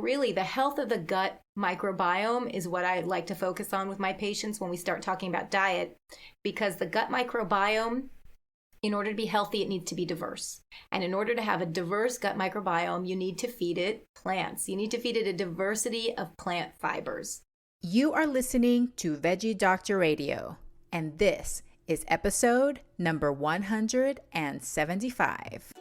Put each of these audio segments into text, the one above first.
really the health of the gut microbiome is what I like to focus on with my patients when we start talking about diet, because the gut microbiome, in order to be healthy, it needs to be diverse. And in order to have a diverse gut microbiome, you need to feed it plants. You need to feed it a diversity of plant fibers. You are listening to Veggie Doctor Radio, and this is episode number 175.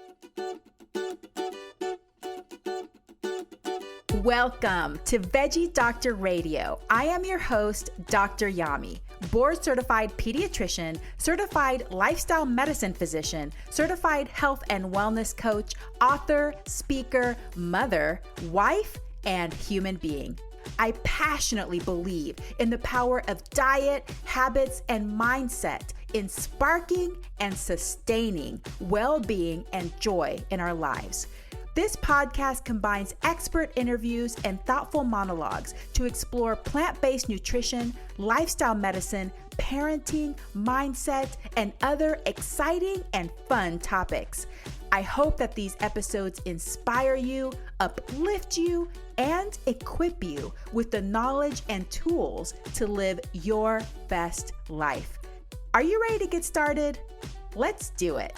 Welcome to Veggie Doctor Radio. I am your host, Dr. Yami, board-certified pediatrician, certified lifestyle medicine physician, certified health and wellness coach, author, speaker, mother, wife, and human being. I passionately believe in the power of diet, habits, and mindset in sparking and sustaining well-being and joy in our lives. This podcast combines expert interviews and thoughtful monologues to explore plant-based nutrition, lifestyle medicine, parenting, mindset, and other exciting and fun topics. I hope that these episodes inspire you, uplift you, and equip you with the knowledge and tools to live your best life. Are you ready to get started? Let's do it.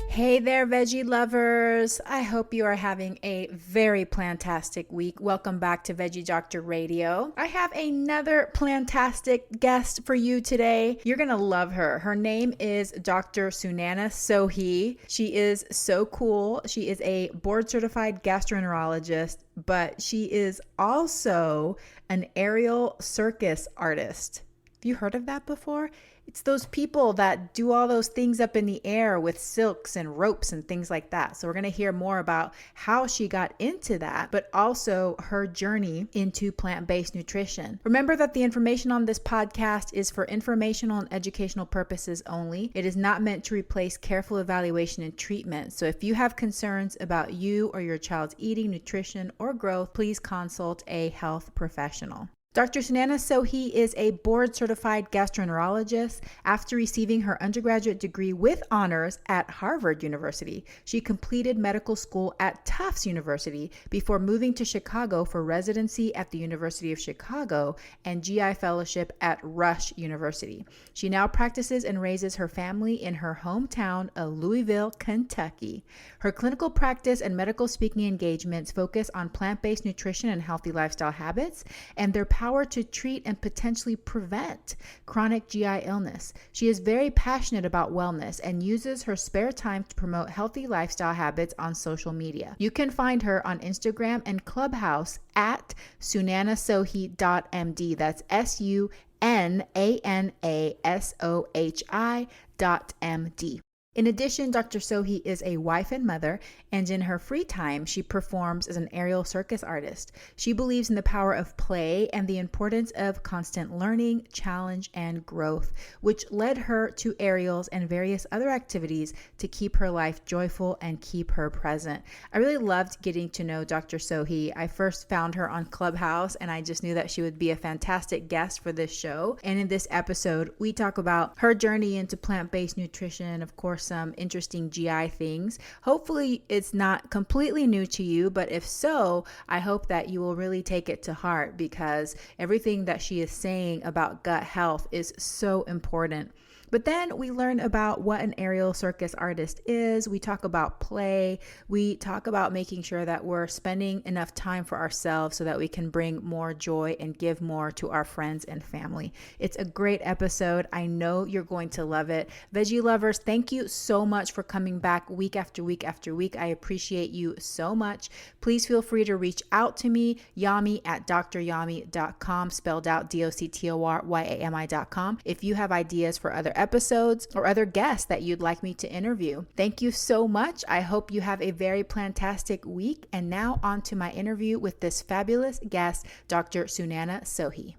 Hey there, veggie lovers. I hope you are having a very plantastic week. Welcome back to Veggie Doctor Radio. I have another plantastic guest for you today. You're going to love her. Her name is Dr. Sunana Sohi. She is so cool. She is a board-certified gastroenterologist, but she is also an aerial circus artist. Have you heard of that before? It's those people that do all those things up in the air with silks and ropes and things like that. So we're going to hear more about how she got into that, but also her journey into plant-based nutrition. Remember that the information on this podcast is for informational and educational purposes only. It is not meant to replace careful evaluation and treatment. So if you have concerns about you or your child's eating, nutrition, or growth, please consult a health professional. Dr. Sunana Sohi is a board-certified gastroenterologist. After receiving her undergraduate degree with honors at Harvard University, she completed medical school at Tufts University before moving to Chicago for residency at the University of Chicago and GI fellowship at Rush University. She now practices and raises her family in her hometown of Louisville, Kentucky. Her clinical practice and medical speaking engagements focus on plant-based nutrition and healthy lifestyle habits and their power to treat and potentially prevent chronic GI illness. She is very passionate about wellness and uses her spare time to promote healthy lifestyle habits on social media. You can find her on Instagram and Clubhouse at sunanasohi.md. That's SUNANASOHI.MD. In addition, Dr. Sohi is a wife and mother, and in her free time, she performs as an aerial circus artist. She believes in the power of play and the importance of constant learning, challenge, and growth, which led her to aerials and various other activities to keep her life joyful and keep her present. I really loved getting to know Dr. Sohi. I first found her on Clubhouse, and I just knew that she would be a fantastic guest for this show. And in this episode, we talk about her journey into plant-based nutrition, of course, some interesting GI things. Hopefully it's not completely new to you, but if so, I hope that you will really take it to heart because everything that she is saying about gut health is so important. But then we learn about what an aerial circus artist is. We talk about play. We talk about making sure that we're spending enough time for ourselves so that we can bring more joy and give more to our friends and family. It's a great episode. I know you're going to love it. Veggie lovers, thank you so much for coming back week after week after week. I appreciate you so much. Please feel free to reach out to me, Yami at dryami.com, spelled out DOCTORYAMI.com. If you have ideas for other episodes or other guests that you'd like me to interview. Thank you so much. I hope you have a very plantastic week. And now on to my interview with this fabulous guest, Dr. Sunana Sohi.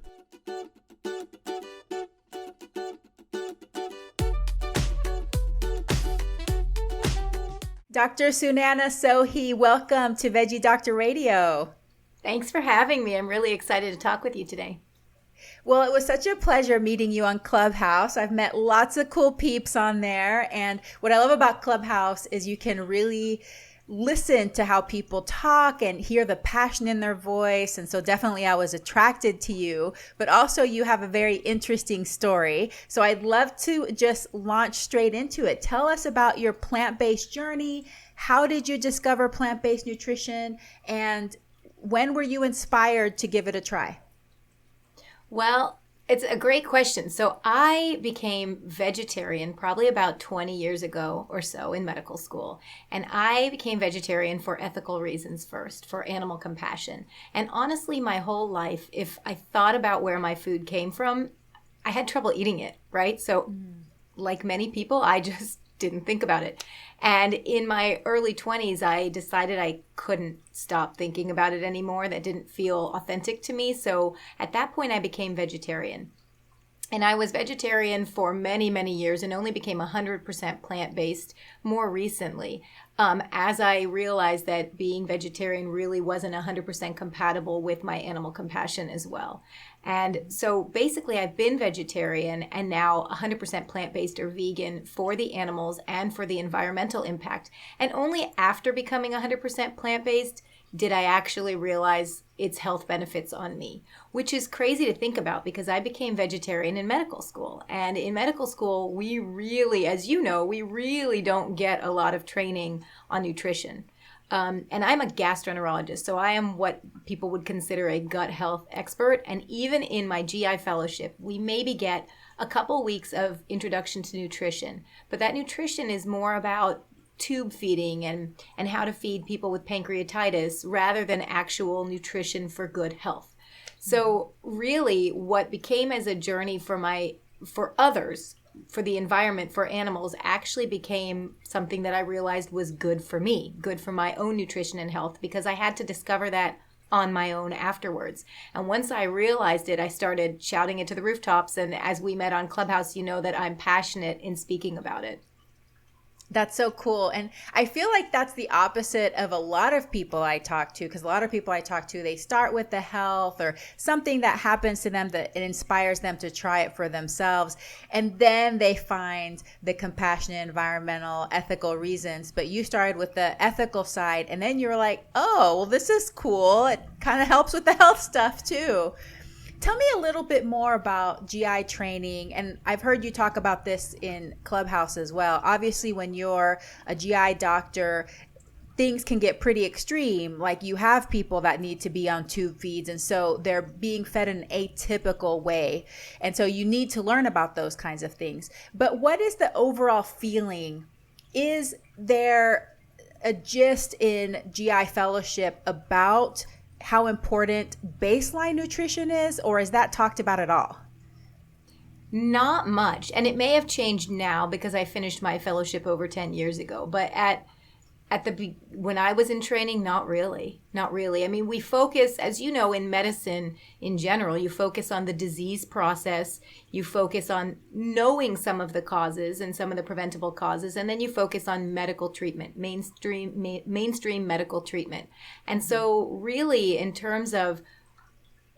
Dr. Sunana Sohi, welcome to Veggie Doctor Radio. Thanks for having me. I'm really excited to talk with you today. Well, it was such a pleasure meeting you on Clubhouse. I've met lots of cool peeps on there. And what I love about Clubhouse is you can really listen to how people talk and hear the passion in their voice. And so definitely I was attracted to you, but also you have a very interesting story. So I'd love to just launch straight into it. Tell us about your plant-based journey. How did you discover plant-based nutrition? And when were you inspired to give it a try? Well, it's a great question. So I became vegetarian probably about 20 years ago or so in medical school. And I became vegetarian for ethical reasons first, for animal compassion. And honestly, my whole life, if I thought about where my food came from, I had trouble eating it, right? So like many people, I just didn't think about it. And in my early 20s, I decided I couldn't stop thinking about it anymore. That didn't feel authentic to me. So at that point, I became vegetarian. And I was vegetarian for many, many years and only became 100% plant-based more recently, as I realized that being vegetarian really wasn't 100% compatible with my animal compassion as well. And so basically I've been vegetarian and now 100% plant-based or vegan for the animals and for the environmental impact. And only after becoming 100% plant-based did I actually realize its health benefits on me, which is crazy to think about because I became vegetarian in medical school. And in medical school, we really, as you know, we really don't get a lot of training on nutrition. And I'm a gastroenterologist, so I am what people would consider a gut health expert. And even in my GI fellowship, we maybe get a couple weeks of introduction to nutrition. But that nutrition is more about tube feeding and how to feed people with pancreatitis rather than actual nutrition for good health. So really what became as a journey for others, for the environment, for animals, actually became something that I realized was good for me, good for my own nutrition and health, because I had to discover that on my own afterwards. And once I realized it, I started shouting it to the rooftops. And as we met on Clubhouse, you know that I'm passionate in speaking about it. That's so cool. And I feel like that's the opposite of a lot of people I talk to, because a lot of people I talk to, they start with the health or something that happens to them that it inspires them to try it for themselves. And then they find the compassionate, environmental, ethical reasons. But you started with the ethical side, and then you're like, oh, well, this is cool. It kind of helps with the health stuff too. Tell me a little bit more about GI training, and I've heard you talk about this in Clubhouse as well. Obviously, when you're a GI doctor, things can get pretty extreme. Like you have people that need to be on tube feeds, and so they're being fed in an atypical way. And so you need to learn about those kinds of things. But what is the overall feeling? Is there a gist in GI fellowship about how important baseline nutrition is, or is that talked about at all? Not much. And it may have changed now because I finished my fellowship over 10 years ago. But when I was in training, not really. Not really. I mean, we focus, as you know, in medicine in general, you focus on the disease process, you focus on knowing some of the causes and some of the preventable causes, and then you focus on medical treatment, mainstream medical treatment. And so really, in terms of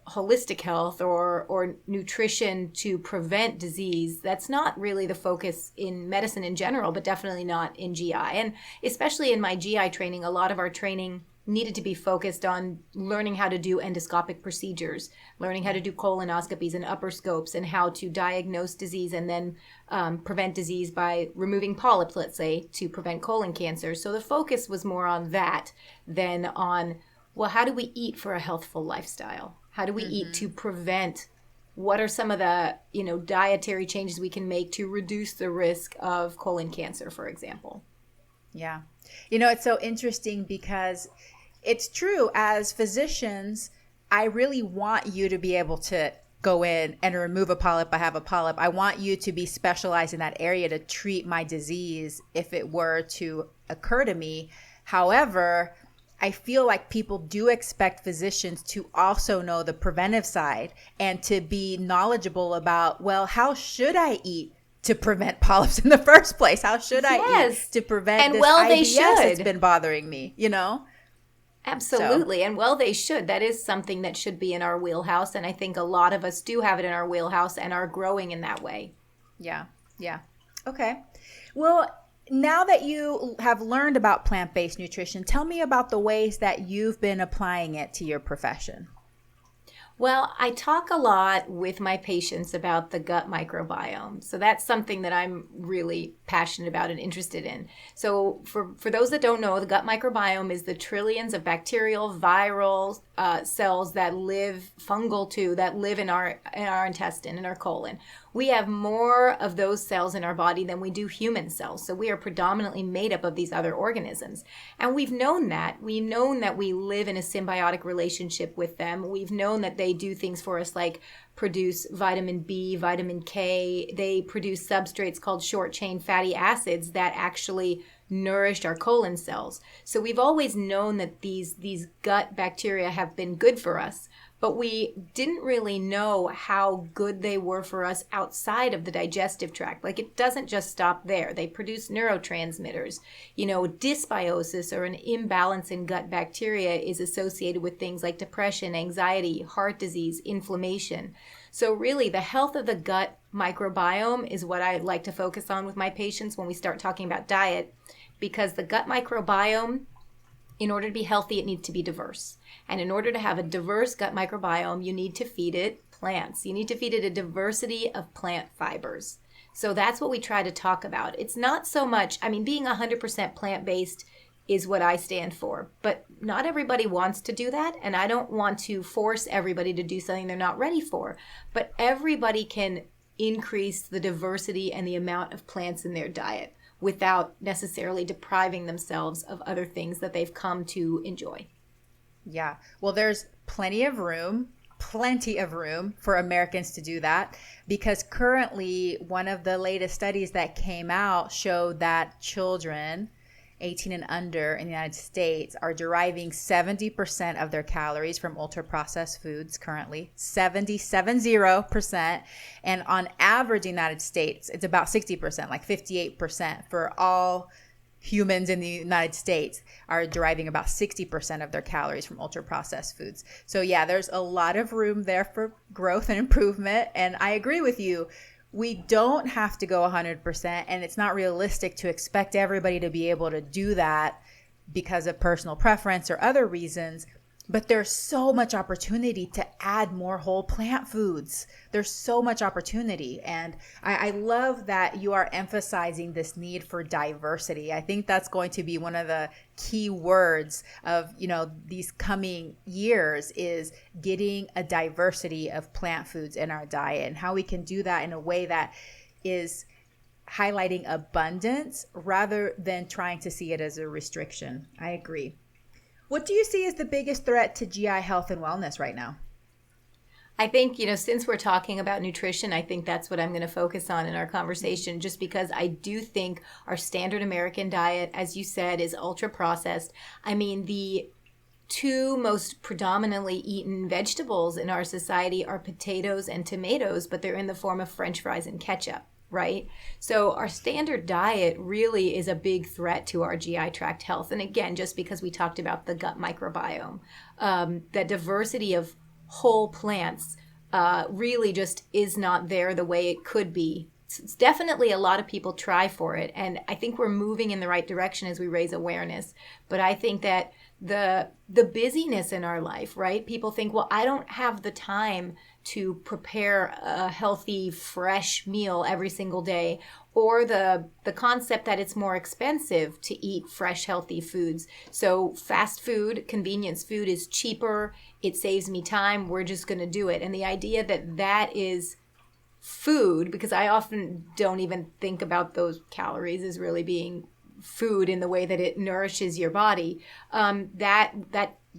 holistic health or nutrition to prevent disease, that's not really the focus in medicine in general, but definitely not in GI. And especially in my GI training, a lot of our training needed to be focused on learning how to do endoscopic procedures, learning how to do colonoscopies and upper scopes, and how to diagnose disease and then prevent disease by removing polyps, let's say, to prevent colon cancer. So the focus was more on that than on, well, how do we eat for a healthful lifestyle? How do we eat to prevent? What are some of the, dietary changes we can make to reduce the risk of colon cancer, for example? Yeah. It's so interesting because it's true. As physicians, I really want you to be able to go in and remove a polyp. I have a polyp. I want you to be specialized in that area to treat my disease if it were to occur to me. However, I feel like people do expect physicians to also know the preventive side and to be knowledgeable about, well, how should I eat to prevent polyps in the first place? How should I eat to prevent this IBS that's been bothering me, Absolutely. So. And they should. That is something that should be in our wheelhouse. And I think a lot of us do have it in our wheelhouse and are growing in that way. Yeah. Yeah. Okay. Well, Now that you have learned about plant-based nutrition, tell me about the ways that you've been applying it to your profession. Well, I talk a lot with my patients about the gut microbiome. So that's something that I'm really passionate about and interested in. So for those that don't know, the gut microbiome is the trillions of bacterial, viral cells that live, fungal too, that live in our intestine, in our colon. We have more of those cells in our body than we do human cells. So we are predominantly made up of these other organisms. And we've known that. We've known that we live in a symbiotic relationship with them. We've known that they do things for us like produce vitamin B, vitamin K. They produce substrates called short chain fatty acids that actually nourish our colon cells. So we've always known that these gut bacteria have been good for us, but we didn't really know how good they were for us outside of the digestive tract. Like, it doesn't just stop there. They produce neurotransmitters. Dysbiosis, or an imbalance in gut bacteria, is associated with things like depression, anxiety, heart disease, inflammation. So really, the health of the gut microbiome is what I like to focus on with my patients when we start talking about diet, because the gut microbiome, in order to be healthy, it needs to be diverse. And in order to have a diverse gut microbiome, you need to feed it plants. You need to feed it a diversity of plant fibers. So that's what we try to talk about. It's not so much, being 100% plant-based is what I stand for, but not everybody wants to do that. And I don't want to force everybody to do something they're not ready for. But everybody can increase the diversity and the amount of plants in their diet without necessarily depriving themselves of other things that they've come to enjoy. Yeah. Well, there's plenty of room for Americans to do that, because currently one of the latest studies that came out showed that children 18 and under in the United States are deriving 70% of their calories from ultra-processed foods currently, 70%. And on average in the United States, it's about 60%, like 58% for all humans in the United States are deriving about 60% of their calories from ultra-processed foods. So yeah, there's a lot of room there for growth and improvement. And I agree with you. We don't have to go 100%, and it's not realistic to expect everybody to be able to do that because of personal preference or other reasons. But there's so much opportunity to add more whole plant foods. There's so much opportunity. And I love that you are emphasizing this need for diversity. I think that's going to be one of the key words of, these coming years, is getting a diversity of plant foods in our diet, and how we can do that in a way that is highlighting abundance rather than trying to see it as a restriction. I agree. What do you see as the biggest threat to GI health and wellness right now? I think, since we're talking about nutrition, I think that's what I'm going to focus on in our conversation, just because I do think our standard American diet, as you said, is ultra processed. The two most predominantly eaten vegetables in our society are potatoes and tomatoes, but they're in the form of French fries and ketchup. Right? So our standard diet really is a big threat to our GI tract health. And again, just because we talked about the gut microbiome, the diversity of whole plants really just is not there the way it could be. It's definitely, a lot of people try for it. And I think we're moving in the right direction as we raise awareness. But I think that the busyness in our life, right? People think, well, I don't have the time to prepare a healthy, fresh meal every single day, or the concept that it's more expensive to eat fresh, healthy foods. So fast food, convenience food is cheaper. It saves me time. We're just going to do it. And the idea that that is food, because I often don't even think about those calories as really being food in the way that it nourishes your body, that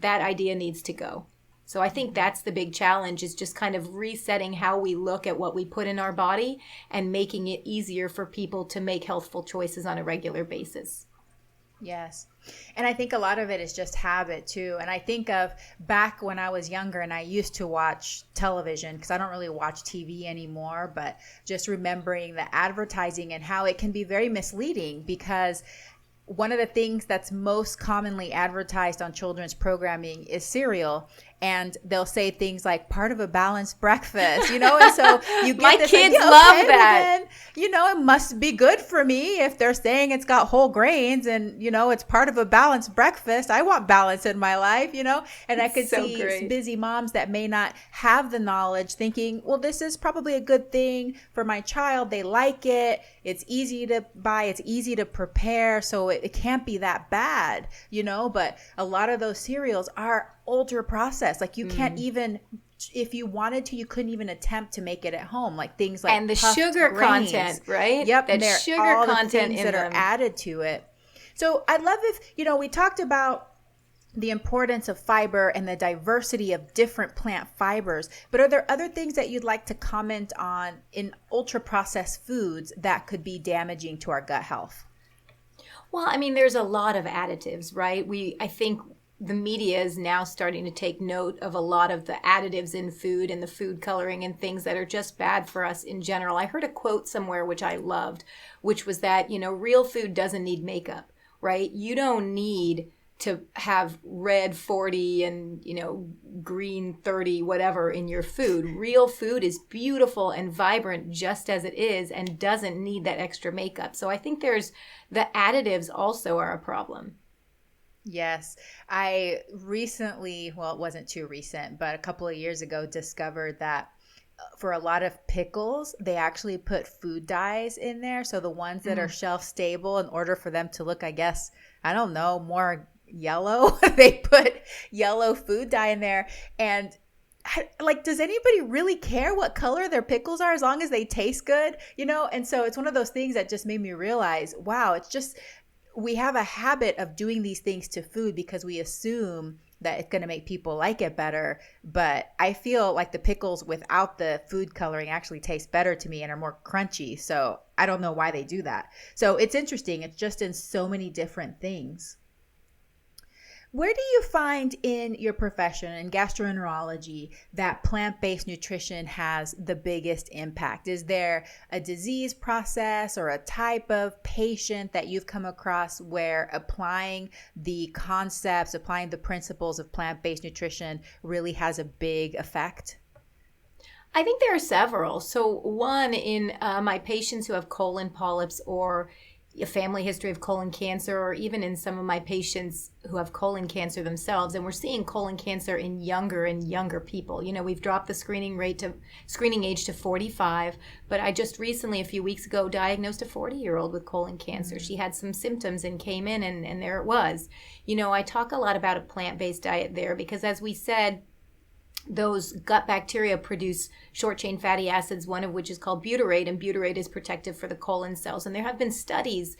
idea needs to go. So I think that's the big challenge, is just kind of resetting how we look at what we put in our body and making it easier for people to make healthful choices on a regular basis. Yes. And I think a lot of it is just habit too. And I think of back when I was younger and I used to watch television, because I don't really watch TV anymore, but just remembering the advertising and how it can be very misleading, because one of the things that's most commonly advertised on children's programming is cereal. and they'll say things like part of a balanced breakfast, and so you get My this kids idea, love okay, that. Well, then, it must be good for me if they're saying it's got whole grains and, it's part of a balanced breakfast. I want balance in my life, and I could So see great. busy moms that may not have the knowledge thinking, well, this is probably a good thing for my child. They like it. It's easy to buy. It's easy to prepare. So it can't be that bad, but a lot of those cereals are ultra processed. Like you can't even, if you wanted to, you couldn't even attempt to make it at home. Like things like and the puffed sugar grains. content, right? Yep. That and sugar all content the things in that them are added to it. So I'd love if, we talked about the importance of fiber and the diversity of different plant fibers, but are there other things that you'd like to comment on in ultra processed foods that could be damaging to our gut health? Well, I mean, there's a lot of additives, right? I think the media is now starting to take note of a lot of the additives in food and the food coloring and things that are just bad for us in general. I heard a quote somewhere which I loved, which was that, real food doesn't need makeup, right? You don't need to have red 40 and, green 30, whatever in your food. Real food is beautiful and vibrant just as it is and doesn't need that extra makeup. So I think the additives also are a problem. Yes. I recently, well, it wasn't too recent, but a couple of years ago discovered that for a lot of pickles, they actually put food dyes in there. So the ones that are shelf stable, in order for them to look, I guess, I don't know, more yellow, they put yellow food dye in there. And like, does anybody really care what color their pickles are as long as they taste good? And so it's one of those things that just made me realize, wow, it's just, we have a habit of doing these things to food because we assume that it's going to make people like it better. But I feel like the pickles without the food coloring actually taste better to me and are more crunchy. So I don't know why they do that. So it's interesting. It's just in so many different things. Where do you find in your profession in gastroenterology that plant-based nutrition has the biggest impact? Is there a disease process or a type of patient that you've come across where applying the concepts, applying the principles of plant-based nutrition really has a big effect? I think there are several. So one, in my patients who have colon polyps or a family history of colon cancer, or even in some of my patients who have colon cancer themselves, and we're seeing colon cancer in younger and younger people. We've dropped the screening age to 45, but I just recently, a few weeks ago, diagnosed a 40-year-old with colon cancer. She had some symptoms and came in, and there it was. I talk a lot about a plant-based diet there because, as we said, those gut bacteria produce short-chain fatty acids, one of which is called butyrate, and butyrate is protective for the colon cells. And there have been studies,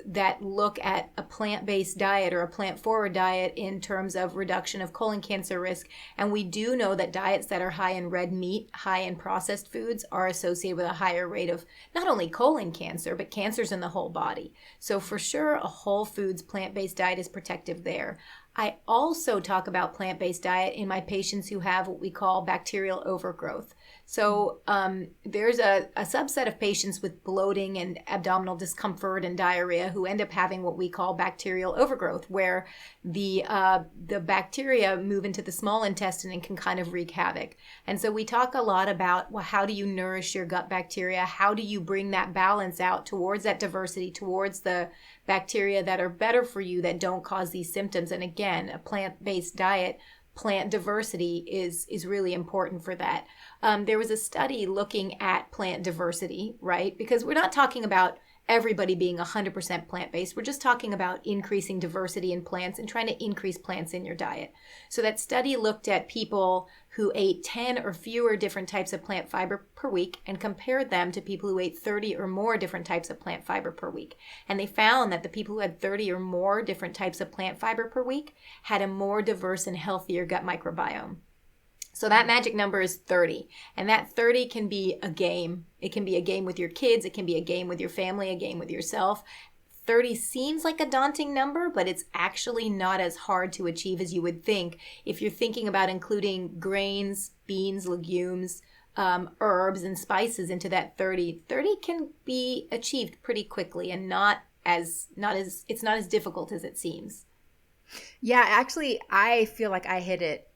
that look at a plant-based diet or a plant-forward diet in terms of reduction of colon cancer risk. And we do know that diets that are high in red meat, high in processed foods, are associated with a higher rate of not only colon cancer, but cancers in the whole body. So for sure, a whole foods plant-based diet is protective there. I also talk about plant-based diet in my patients who have what we call bacterial overgrowth. So there's a subset of patients with bloating and abdominal discomfort and diarrhea who end up having what we call bacterial overgrowth, where the bacteria move into the small intestine and can kind of wreak havoc. And so we talk a lot about, well, how do you nourish your gut bacteria? How do you bring that balance out towards that diversity, towards the bacteria that are better for you, that don't cause these symptoms? And again, a plant-based diet, plant diversity is really important for that. There was a study looking at plant diversity, right? Because we're not talking about everybody being 100% plant-based. We're just talking about increasing diversity in plants and trying to increase plants in your diet. So that study looked at people who ate 10 or fewer different types of plant fiber per week and compared them to people who ate 30 or more different types of plant fiber per week. And they found that the people who had 30 or more different types of plant fiber per week had a more diverse and healthier gut microbiome. So that magic number is 30. And that 30 can be a game. It can be a game with your kids. It can be a game with your family, a game with yourself. 30 seems like a daunting number, but it's actually not as hard to achieve as you would think if you're thinking about including grains, beans, legumes, herbs, and spices into that 30. 30 can be achieved pretty quickly and it's not as difficult as it seems. Yeah, actually, I feel like I hit it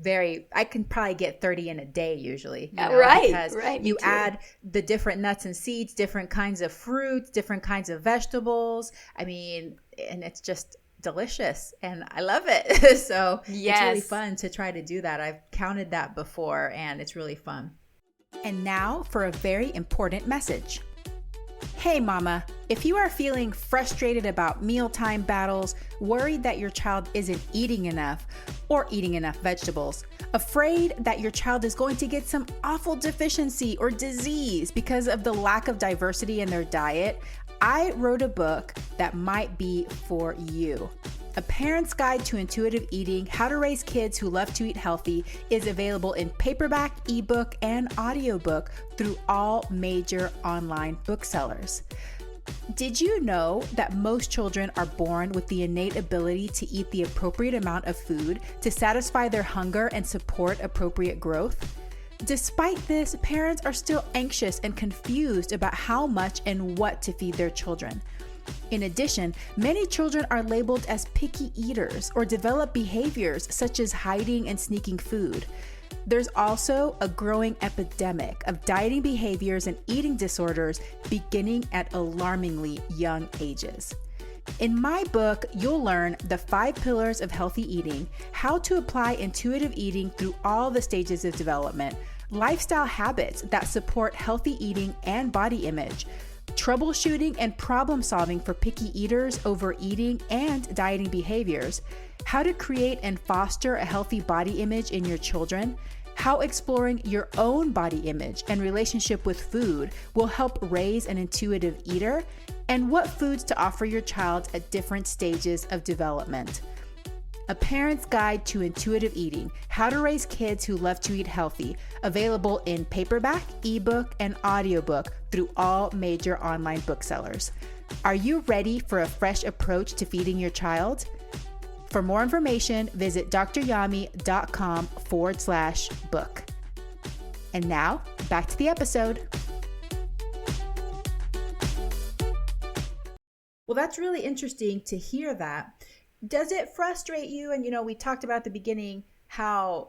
I can probably get 30 in a day usually. Because you add the different nuts and seeds, different kinds of fruits, different kinds of vegetables. I mean, and it's just delicious and I love it. So It's really fun to try to do that. I've counted that before and it's really fun. And now for a very important message. Hey mama, if you are feeling frustrated about mealtime battles, worried that your child isn't eating enough or eating enough vegetables, afraid that your child is going to get some awful deficiency or disease because of the lack of diversity in their diet, I wrote a book that might be for you. A Parent's Guide to Intuitive Eating, How to Raise Kids Who Love to Eat Healthy is available in paperback, ebook, and audiobook through all major online booksellers. Did you know that most children are born with the innate ability to eat the appropriate amount of food to satisfy their hunger and support appropriate growth? Despite this, parents are still anxious and confused about how much and what to feed their children. In addition, many children are labeled as picky eaters or develop behaviors such as hiding and sneaking food. There's also a growing epidemic of dieting behaviors and eating disorders beginning at alarmingly young ages. In my book, you'll learn the 5 pillars of healthy eating, how to apply intuitive eating through all the stages of development, lifestyle habits that support healthy eating and body image, troubleshooting and problem solving for picky eaters, overeating, and dieting behaviors, how to create and foster a healthy body image in your children, how exploring your own body image and relationship with food will help raise an intuitive eater, and what foods to offer your child at different stages of development. A Parent's Guide to Intuitive Eating, How to Raise Kids Who Love to Eat Healthy, available in paperback, ebook, and audiobook through all major online booksellers. Are you ready for a fresh approach to feeding your child? For more information, visit dryami.com/book. And now, back to the episode. Well, that's really interesting to hear that. Does it frustrate you? And, we talked about at the beginning how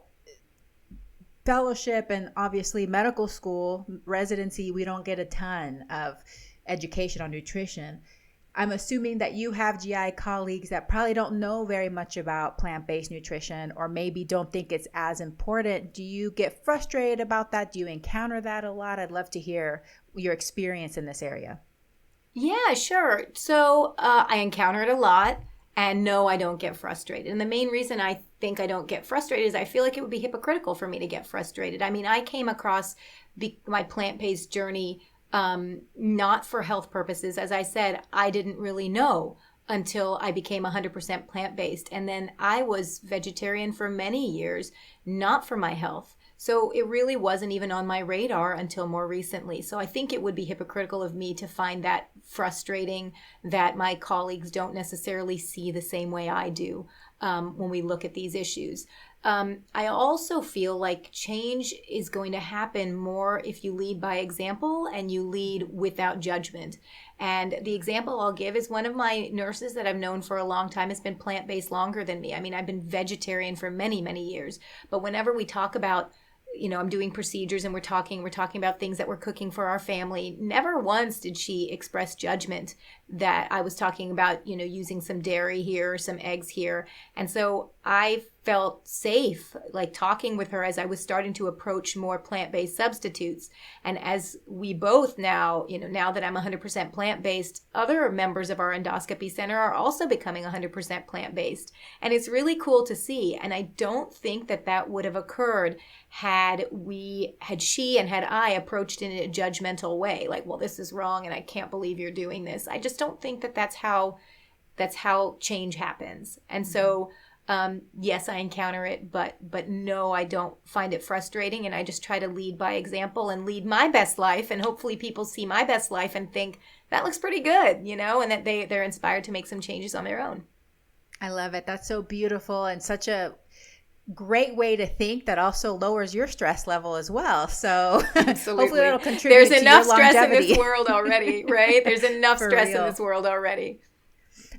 fellowship and obviously medical school, residency, we don't get a ton of education on nutrition. I'm assuming that you have GI colleagues that probably don't know very much about plant-based nutrition or maybe don't think it's as important. Do you get frustrated about that? Do you encounter that a lot? I'd love to hear your experience in this area. Yeah, sure. So I encounter it a lot. And no, I don't get frustrated. And the main reason I think I don't get frustrated is I feel like it would be hypocritical for me to get frustrated. I mean, I came across my plant-based journey not for health purposes. As I said, I didn't really know until I became 100% plant-based. And then I was vegetarian for many years, not for my health. So it really wasn't even on my radar until more recently. So I think it would be hypocritical of me to find that frustrating that my colleagues don't necessarily see the same way I do when we look at these issues. I also feel like change is going to happen more if you lead by example and you lead without judgment. And the example I'll give is one of my nurses that I've known for a long time has been plant-based longer than me. I mean, I've been vegetarian for many, many years. But whenever we talk about I'm doing procedures and we're talking about things that we're cooking for our family. Never once did she express judgment that I was talking about, using some dairy here or some eggs here. And so I felt safe, like talking with her as I was starting to approach more plant-based substitutes. And as we both now, now that I'm 100% plant-based, other members of our endoscopy center are also becoming 100% plant-based. And it's really cool to see. And I don't think that would have occurred had she and had I approached it in a judgmental way, like, well, this is wrong and I can't believe you're doing this. I just don't think that's how change happens. And so yes, I encounter it, but no, I don't find it frustrating. And I just try to lead by example and lead my best life. And hopefully people see my best life and think that looks pretty good, and that they're inspired to make some changes on their own. I love it. That's so beautiful and such a great way to think that also lowers your stress level as well. So hopefully it'll contribute There's to enough your stress longevity. in this world already, right? There's enough For stress real. in this world already.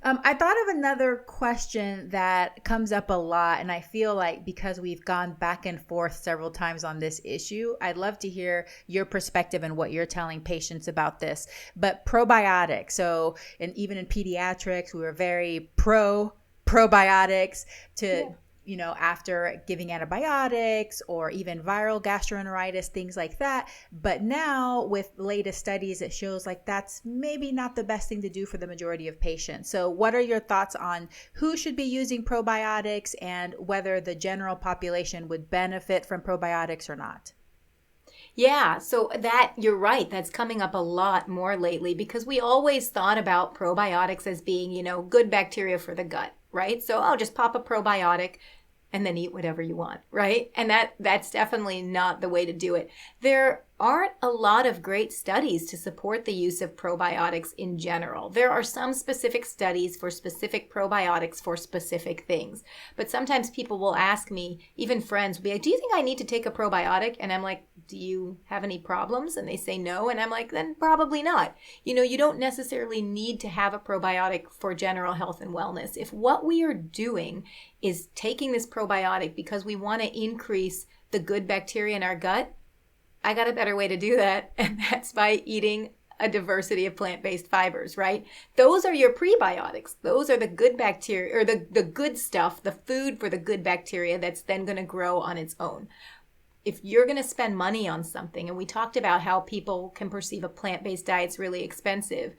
I thought of another question that comes up a lot, and I feel like because we've gone back and forth several times on this issue, I'd love to hear your perspective and what you're telling patients about this. But probiotics, so and even in pediatrics, we were very pro probiotics to after giving antibiotics or even viral gastroenteritis, things like that. But now with latest studies, it shows like that's maybe not the best thing to do for the majority of patients. So what are your thoughts on who should be using probiotics and whether the general population would benefit from probiotics or not? Yeah, so that you're right. That's coming up a lot more lately because we always thought about probiotics as being, good bacteria for the gut, right? So I'll just pop a probiotic and then eat whatever you want, right? And that's definitely not the way to do it. There aren't a lot of great studies to support the use of probiotics in general. There are some specific studies for specific probiotics for specific things. But sometimes people will ask me, even friends will be like, do you think I need to take a probiotic? And I'm like, do you have any problems? And they say no. And I'm like, then probably not. You don't necessarily need to have a probiotic for general health and wellness. If what we are doing is taking this probiotic because we want to increase the good bacteria in our gut, I got a better way to do that, and that's by eating a diversity of plant-based fibers, right? Those are your prebiotics. Those are the good bacteria, or the good stuff, the food for the good bacteria that's then going to grow on its own. If you're going to spend money on something, and we talked about how people can perceive a plant-based diet's really expensive,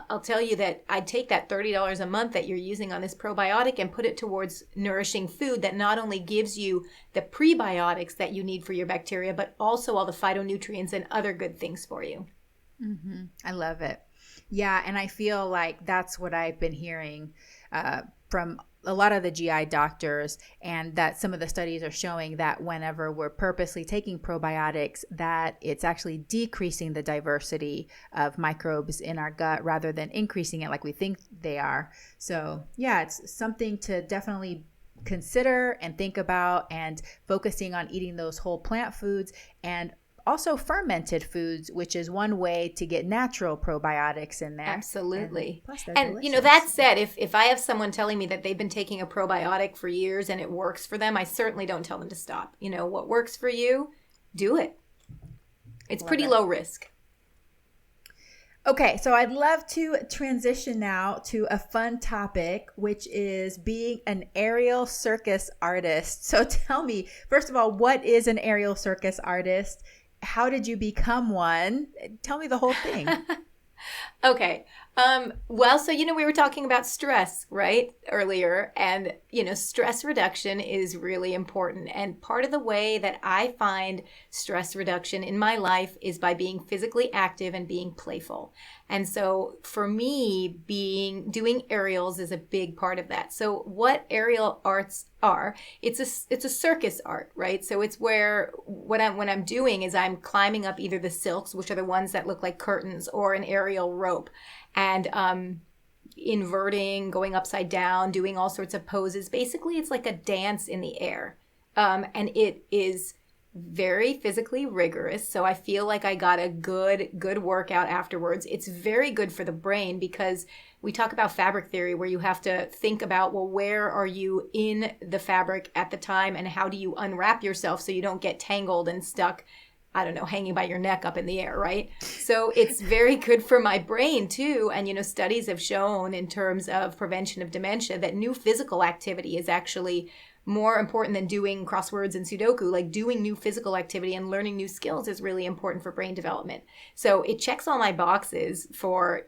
I'll tell you that I'd take that $30 a month that you're using on this probiotic and put it towards nourishing food that not only gives you the prebiotics that you need for your bacteria, but also all the phytonutrients and other good things for you. Mm-hmm. I love it. Yeah, and I feel like that's what I've been hearing from a lot of the GI doctors, and that some of the studies are showing that whenever we're purposely taking probiotics, that it's actually decreasing the diversity of microbes in our gut rather than increasing it like we think they are. So yeah, it's something to definitely consider and think about, and focusing on eating those whole plant foods and also fermented foods, which is one way to get natural probiotics in there. Absolutely. And that said, if I have someone telling me that they've been taking a probiotic for years and it works for them, I certainly don't tell them to stop. What works for you, do it. It's pretty low risk. Okay, so I'd love to transition now to a fun topic, which is being an aerial circus artist. So tell me, first of all, what is an aerial circus artist? How did you become one? Tell me the whole thing. Okay. So, we were talking about stress, right, earlier, and, stress reduction is really important. And part of the way that I find stress reduction in my life is by being physically active and being playful. And so for me, doing aerials is a big part of that. So what aerial arts are, it's a circus art, right? So it's where when I'm doing is I'm climbing up either the silks, which are the ones that look like curtains, or an aerial rope, and inverting, going upside down, doing all sorts of poses. Basically, it's like a dance in the air. And it is very physically rigorous. So I feel like I got a good workout afterwards. It's very good for the brain because we talk about fabric theory, where you have to think about, well, where are you in the fabric at the time, and how do you unwrap yourself so you don't get tangled and stuck, I don't know, hanging by your neck up in the air, right? So it's very good for my brain too. And, studies have shown in terms of prevention of dementia that new physical activity is actually more important than doing crosswords and Sudoku. Like, doing new physical activity and learning new skills is really important for brain development. So it checks all my boxes for,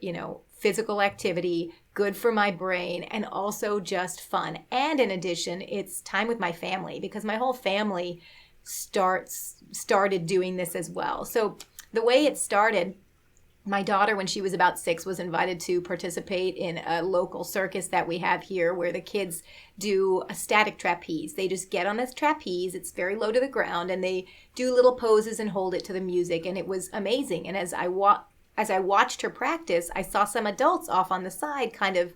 physical activity, good for my brain, and also just fun. And in addition, it's time with my family, because my whole family started doing this as well. So the way it started, my daughter, when she was about 6, was invited to participate in a local circus that we have here, where the kids do a static trapeze. They just get on this trapeze. It's very low to the ground, and they do little poses and hold it to the music. And it was amazing. And as I watched her practice, I saw some adults off on the side kind of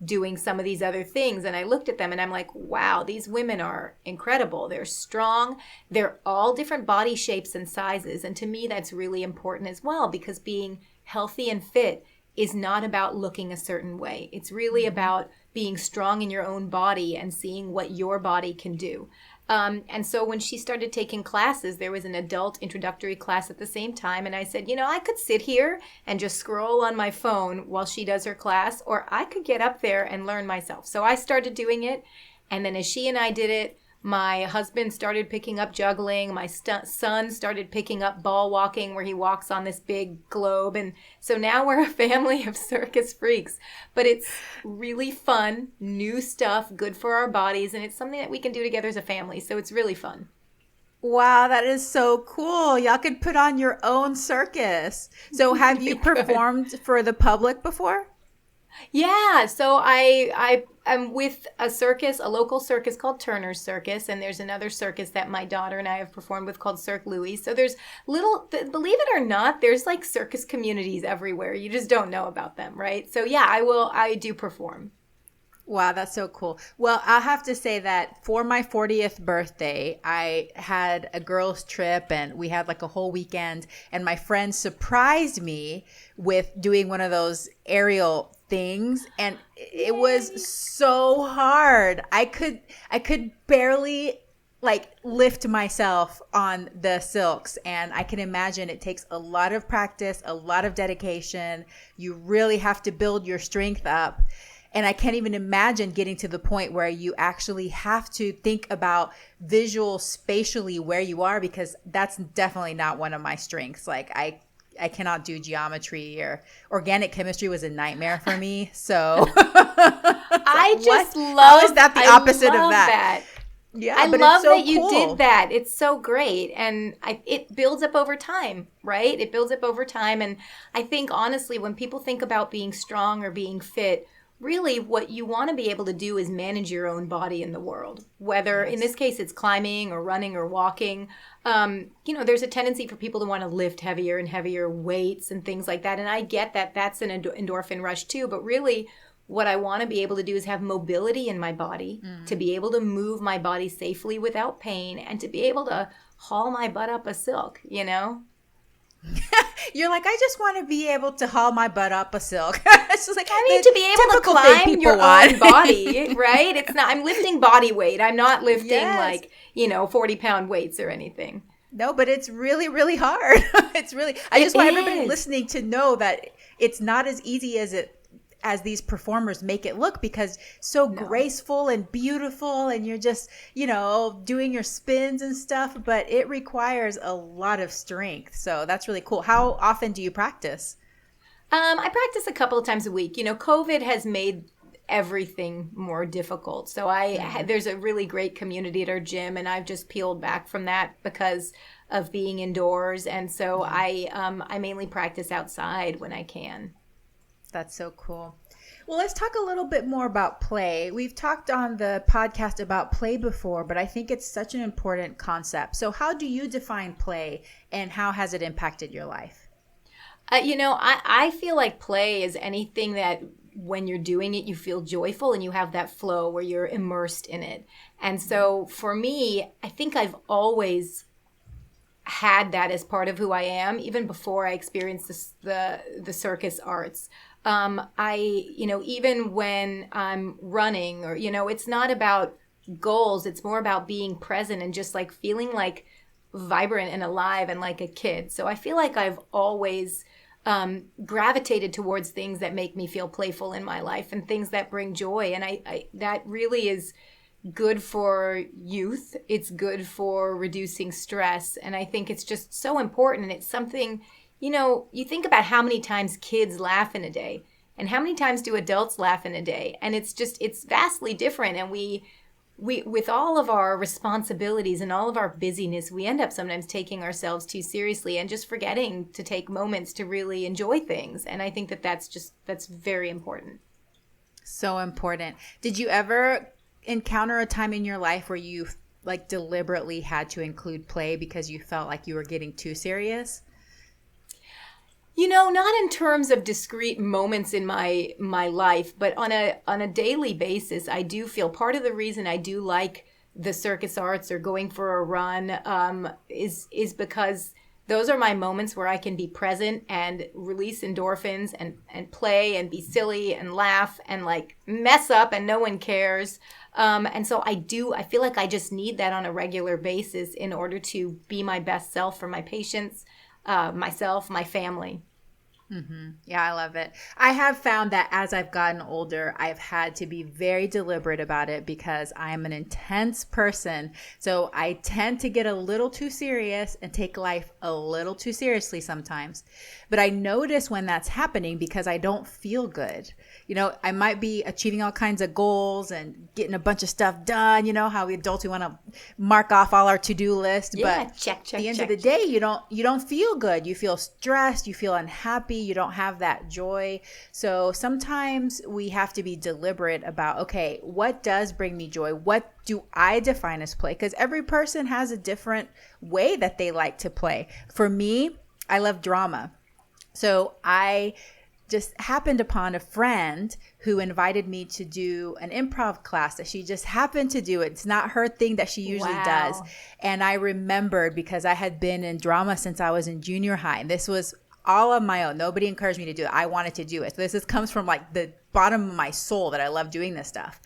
doing some of these other things. And I looked at them and I'm like, wow, these women are incredible. They're strong. They're all different body shapes and sizes. And to me, that's really important as well, because being healthy and fit is not about looking a certain way. It's really about being strong in your own body and seeing what your body can do. And so when she started taking classes, there was an adult introductory class at the same time. And I said, I could sit here and just scroll on my phone while she does her class, or I could get up there and learn myself. So I started doing it. And then as she and I did it, my husband started picking up juggling. My son started picking up ball walking, where he walks on this big globe. And so now we're a family of circus freaks. But it's really fun, new stuff, good for our bodies. And it's something that we can do together as a family. So it's really fun. Wow, that is so cool. Y'all could put on your own circus. So have you performed for the public before? Yeah, so I am with a circus, a local circus called Turner's Circus, and there's another circus that my daughter and I have performed with called Cirque Louis. So there's believe it or not, there's like circus communities everywhere. You just don't know about them, right? So yeah, I do perform. Wow, that's so cool. Well, I'll have to say that for my 40th birthday, I had a girls' trip and we had like a whole weekend, and my friend surprised me with doing one of those aerial things, and it was so hard. I could barely like lift myself on the silks, and I can imagine it takes a lot of practice, a lot of dedication. You really have to build your strength up. And I can't even imagine getting to the point where you actually have to think about visual spatially where you are, because that's definitely not one of my strengths. Like I cannot do geometry, or organic chemistry was a nightmare for me. So I just love, how is that the opposite of that? Yeah, I but love it's so that you cool. did that. It's so great. And it builds up over time, right? It builds up over time. And I think, honestly, when people think about being strong or being fit, really what you want to be able to do is manage your own body in the world, whether in this case it's climbing or running or walking. There's a tendency for people to want to lift heavier and heavier weights and things like that. And I get that that's an endorphin rush too. But really what I want to be able to do is have mobility in my body, to be able to move my body safely without pain, and to be able to haul my butt up a silk, You're like, I just want to be able to haul my butt up a silk. It's just like, to be able to climb your own body, right? It's not, I'm lifting body weight. I'm not lifting 40-pound weights or anything. No, but it's really, really hard. I just want everybody listening to know that it's not as easy as these performers make it look, because graceful and beautiful, and you're just, doing your spins and stuff, but it requires a lot of strength. So that's really cool. How often do you practice? I practice a couple of times a week. COVID has made everything more difficult. So there's a really great community at our gym, and I've just peeled back from that because of being indoors. And so I mainly practice outside when I can. That's so cool. Well, let's talk a little bit more about play. We've talked on the podcast about play before, but I think it's such an important concept. So how do you define play, and how has it impacted your life? I feel like play is anything that when you're doing it, you feel joyful and you have that flow where you're immersed in it. And so for me, I think I've always had that as part of who I am, even before I experienced the circus arts. Even when I'm running, or, it's not about goals. It's more about being present and just like feeling like vibrant and alive and like a kid. So I feel like I've always gravitated towards things that make me feel playful in my life and things that bring joy. And I that really is good for youth. It's good for reducing stress. And I think it's just so important. And it's something, you think about how many times kids laugh in a day and how many times do adults laugh in a day. And it's vastly different. And we with all of our responsibilities and all of our busyness, we end up sometimes taking ourselves too seriously and just forgetting to take moments to really enjoy things. And I think that's very important. So important. Did you ever encounter a time in your life where you like deliberately had to include play because you felt like you were getting too serious? Not in terms of discrete moments in my life, but on a daily basis, I do feel part of the reason I do like the circus arts or going for a run is because those are my moments where I can be present and release endorphins and play and be silly and laugh and like mess up and no one cares. And so I feel like I just need that on a regular basis in order to be my best self for my patients, myself, my family. Mm-hmm. Yeah, I love it. I have found that as I've gotten older, I've had to be very deliberate about it because I am an intense person. So I tend to get a little too serious and take life a little too seriously sometimes. But I notice when that's happening because I don't feel good. You know, I might be achieving all kinds of goals and getting a bunch of stuff done. You know how we adults, we want to mark off all our to-do list. Yeah, but check, at the end check. of the day, you don't feel good. You feel stressed. You feel unhappy. You don't have that joy. So sometimes we have to be deliberate about, okay, what does bring me joy? What do I define as play? Because every person has a different way that they like to play. For me, I love drama. So I just happened upon a friend who invited me to do an improv class that she just happened to do. It's not her thing that she usually does. And I remembered because I had been in drama since I was in junior high. And this was all on my own. Nobody encouraged me to do it. I wanted to do it. So this comes from like the bottom of my soul that I love doing this stuff.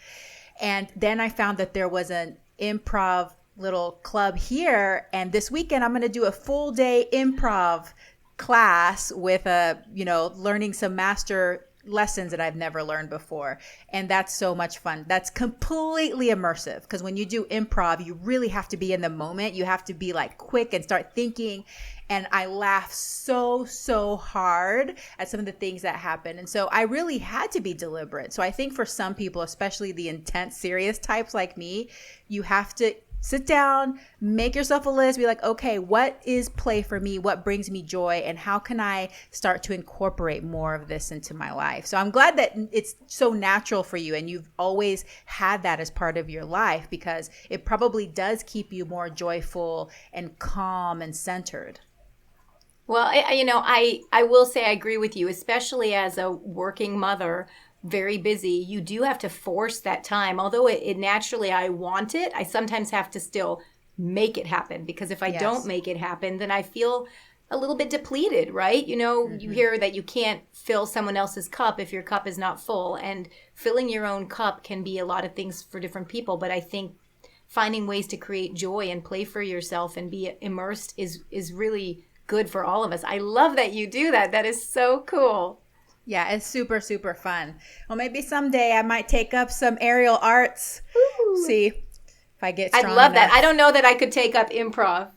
And then I found that there was an improv little club here. And this weekend, I'm going to do a full day improv class with learning some master lessons that I've never learned before. And that's so much fun. That's completely immersive because when you do improv, you really have to be in the moment. You have to be like quick and start thinking. And I laugh so hard at some of the things that happen. And so I really had to be deliberate. So I think for some people, especially the intense, serious types like me, you have to sit down, make yourself a list, be like, okay, what is play for me? What brings me joy? And how can I start to incorporate more of this into my life? So I'm glad that it's so natural for you and you've always had that as part of your life because it probably does keep you more joyful and calm and centered. Well, I will say I agree with you, especially as a working mother, very busy. You do have to force that time. Although it naturally, I want it, I sometimes have to still make it happen because if I don't make it happen, then I feel a little bit depleted, right? You hear that you can't fill someone else's cup if your cup is not full. And filling your own cup can be a lot of things for different people. But I think finding ways to create joy and play for yourself and be immersed is really good for all of us. I love that you do that. That is so cool. Yeah, it's super, super fun. Well, maybe someday I might take up some aerial arts. Ooh. See if I get strong I'd love enough. that. I don't know that I could take up improv.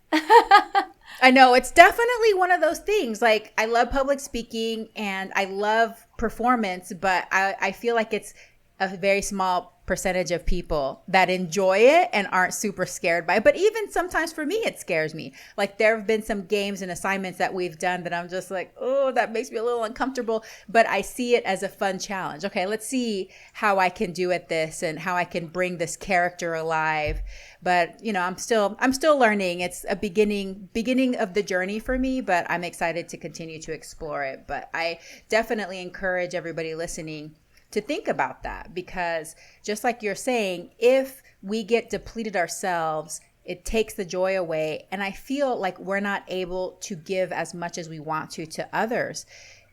I know. It's definitely one of those things. Like, I love public speaking and I love performance, but I feel like it's a very small percentage of people that enjoy it and aren't super scared by it. But even sometimes for me, it scares me. Like there have been some games and assignments that we've done that I'm just like, oh, that makes me a little uncomfortable. But I see it as a fun challenge. Okay, let's see how I can do at this and how I can bring this character alive. But I'm still learning. It's a beginning of the journey for me, but I'm excited to continue to explore it. But I definitely encourage everybody listening to think about that because just like you're saying, if we get depleted ourselves, it takes the joy away. And I feel like we're not able to give as much as we want to others.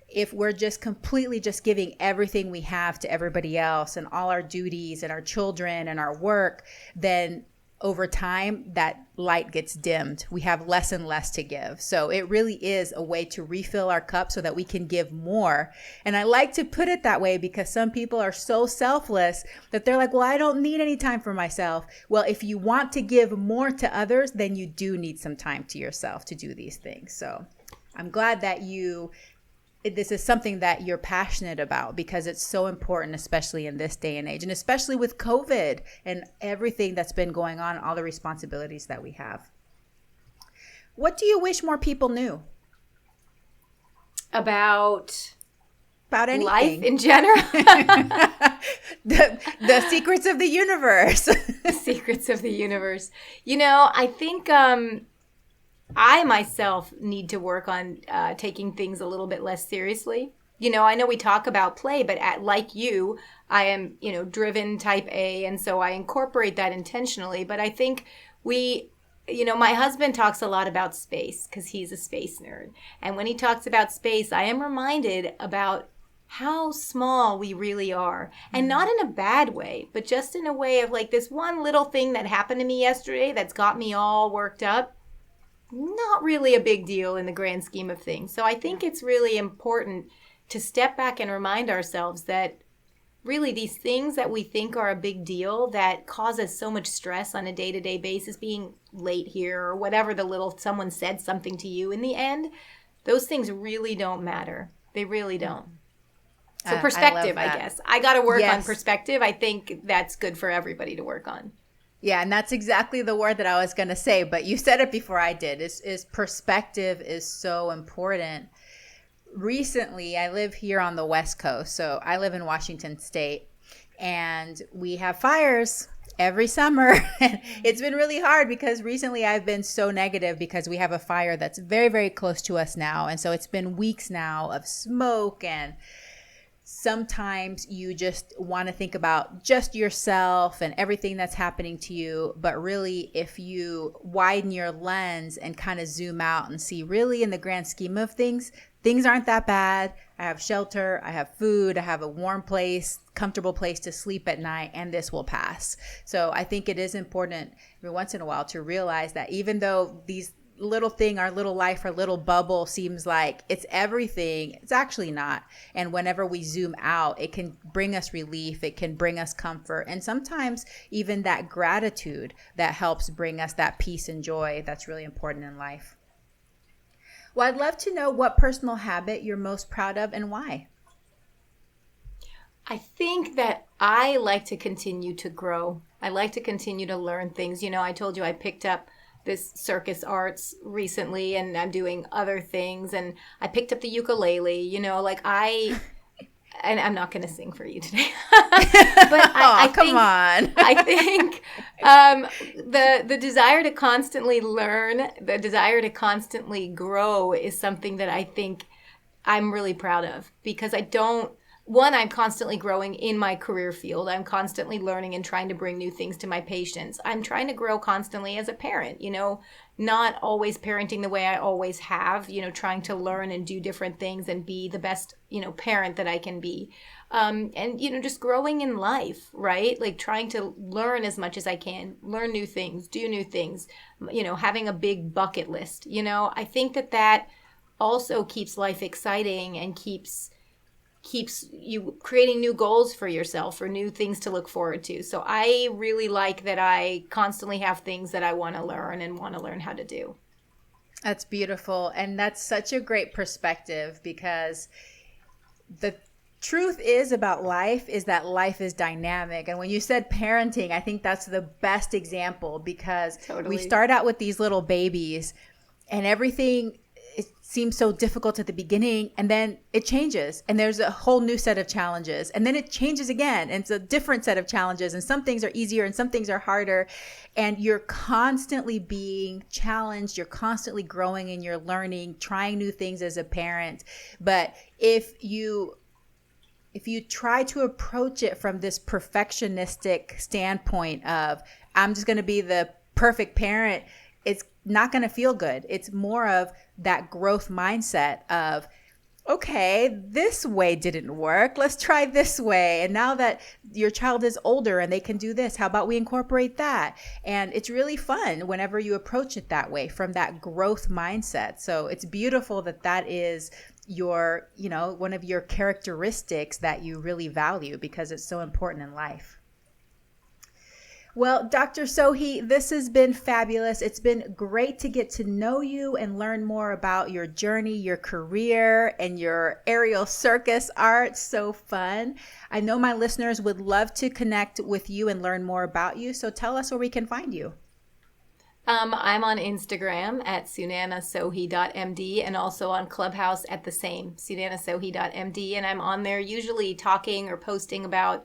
If we're just completely just giving everything we have to everybody else and all our duties and our children and our work, then over time, that light gets dimmed. We have less and less to give. So it really is a way to refill our cup so that we can give more. And I like to put it that way because some people are so selfless that they're like, well, I don't need any time for myself. Well, if you want to give more to others, then you do need some time to yourself to do these things. So I'm glad that this is something that you're passionate about because it's so important, especially in this day and age, and especially with COVID and everything that's been going on, all the responsibilities that we have. What do you wish more people knew? About anything. Life in general? the secrets of the universe. The secrets of the universe. I think I myself need to work on taking things a little bit less seriously. I know we talk about play, but like you, I am, driven type A. And so I incorporate that intentionally. But I think we my husband talks a lot about space because he's a space nerd. And when he talks about space, I am reminded about how small we really are. And not in a bad way, but just in a way of like this one little thing that happened to me yesterday that's got me all worked up. Not really a big deal in the grand scheme of things. So I think it's really important to step back and remind ourselves that really these things that we think are a big deal that cause us so much stress on a day-to-day basis, being late here or whatever, the little someone said something to you, in the end, those things really don't matter. They really don't. So perspective, I guess. I got to work on perspective. I think that's good for everybody to work on. Yeah, and that's exactly the word that I was going to say, but you said it before I did. Is perspective is so important. Recently, I live here on the West Coast, so I live in Washington State, and we have fires every summer. It's been really hard because recently I've been so negative because we have a fire that's very, very close to us now, and so it's been weeks now of smoke, and sometimes you just want to think about just yourself and everything that's happening to you. But really, if you widen your lens and kind of zoom out and see really in the grand scheme of things, things aren't that bad. I have shelter, I have food, I have a warm place, comfortable place to sleep at night, and this will pass. So I think it is important every once in a while to realize that even though these little thing, our little life, our little bubble seems like it's everything, it's actually not. And whenever we zoom out, it can bring us relief, it can bring us comfort, and sometimes even that gratitude that helps bring us that peace and joy that's really important in life. Well, I'd love to know what personal habit you're most proud of and why. I think that I like to continue to grow. I like to continue to learn things. I told you I picked up this circus arts recently, and I'm doing other things, and I picked up the ukulele, and I'm not going to sing for you today. But come on. I think the desire to constantly learn, the desire to constantly grow is something that I think I'm really proud of, because I'm constantly growing in my career field. I'm constantly learning and trying to bring new things to my patients. I'm trying to grow constantly as a parent, not always parenting the way I always have, trying to learn and do different things and be the best, parent that I can be. And, just growing in life, right? Like trying to learn as much as I can, learn new things, do new things, having a big bucket list. I think that also keeps life exciting and keeps you creating new goals for yourself or new things to look forward to. So I really like that I constantly have things that I want to learn and want to learn how to do. That's beautiful. And that's such a great perspective, because the truth is about life is that life is dynamic. And when you said parenting, I think that's the best example, because we start out with these little babies and everything, it seems so difficult at the beginning, and then it changes and there's a whole new set of challenges, and then it changes again and it's a different set of challenges, and some things are easier and some things are harder, and you're constantly being challenged, you're constantly growing and you're learning, trying new things as a parent. But if you try to approach it from this perfectionistic standpoint of I'm just going to be the perfect parent, it's not going to feel good. It's more of that growth mindset of, okay, this way didn't work. Let's try this way. And now that your child is older and they can do this, how about we incorporate that? And it's really fun whenever you approach it that way, from that growth mindset. So it's beautiful that is your, one of your characteristics that you really value, because it's so important in life. Well, Dr. Sohi, this has been fabulous. It's been great to get to know you and learn more about your journey, your career, and your aerial circus art. So fun. I know my listeners would love to connect with you and learn more about you. So tell us where we can find you. I'm on Instagram at sunanasohi.md, and also on Clubhouse at the same, sunanasohi.md. And I'm on there usually talking or posting about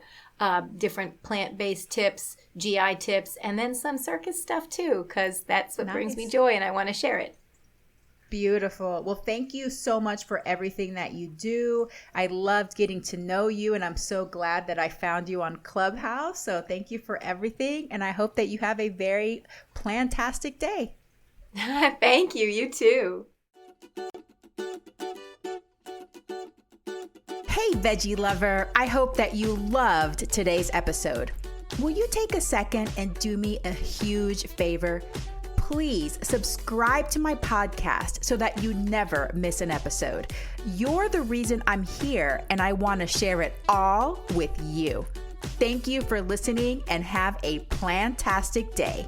different plant-based tips, GI tips, and then some circus stuff too, because that's what brings me joy and I want to share it. Beautiful. Well, thank you so much for everything that you do. I loved getting to know you, and I'm so glad that I found you on Clubhouse. So thank you for everything, and I hope that you have a very plantastic day. Thank you. You too. Hey, veggie lover. I hope that you loved today's episode. Will you take a second and do me a huge favor? Please subscribe to my podcast so that you never miss an episode. You're the reason I'm here, and I want to share it all with you. Thank you for listening, and have a plantastic day.